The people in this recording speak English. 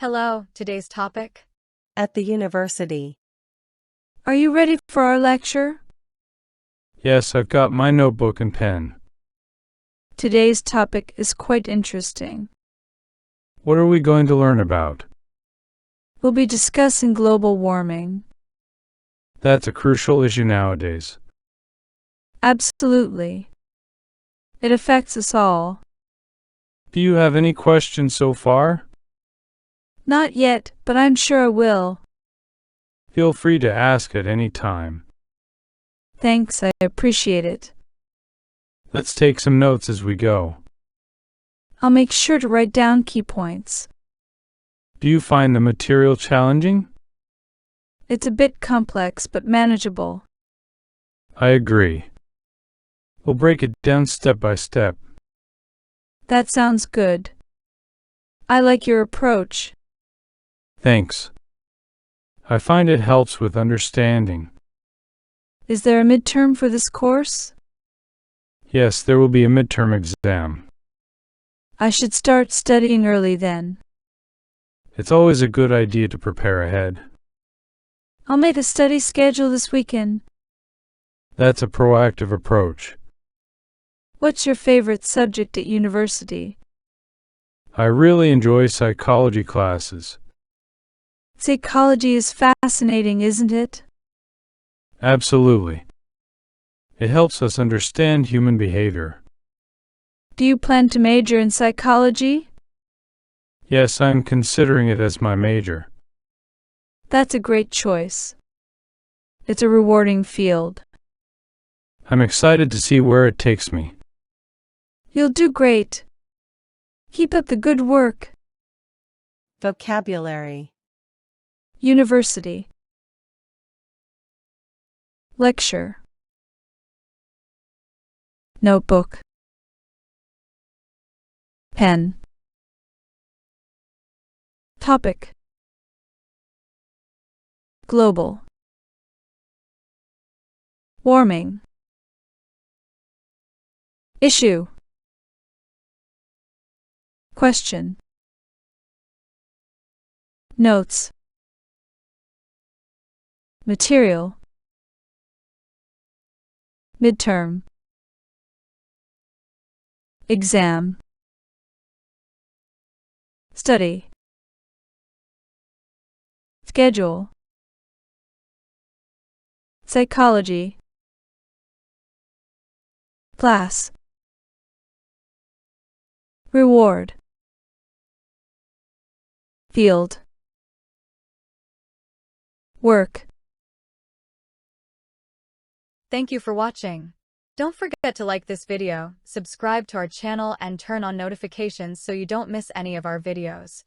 Hello, today's topic. At the university. Are you ready for our lecture? Yes, I've got my notebook and pen. Today's topic is quite interesting. What are we going to learn about? We'll be discussing global warming. That's a crucial issue nowadays. Absolutely. It affects us all. Do you have any questions so far? Not yet, but I'm sure I will. Feel free to ask at any time. Thanks, I appreciate it. Let's take some notes as we go. I'll make sure to write down key points. Do you find the material challenging? It's a bit complex, but manageable. I agree. We'll break it down step by step. That sounds good. I like your approach. Thanks. I find it helps with understanding. Is there a midterm for this course? Yes, there will be a midterm exam. I should start studying early then. It's always a good idea to prepare ahead. I'll make a study schedule this weekend. That's a proactive approach. What's your favorite subject at university? I really enjoy psychology classes. Psychology is fascinating, isn't it? Absolutely. It helps us understand human behavior. Do you plan to major in psychology? Yes, I'm considering it as my major. That's a great choice. It's a rewarding field. I'm excited to see where it takes me. You'll do great. Keep up the good work. Vocabulary. University. Lecture. Notebook. Pen. Topic. Global. Warming. Issue. Question. Notes. Material. Midterm. Exam. Study. Schedule. Psychology. Class. Reward. Field. Work. Thank you for watching. Don't forget to like this video, subscribe to our channel and turn on notifications so you don't miss any of our videos.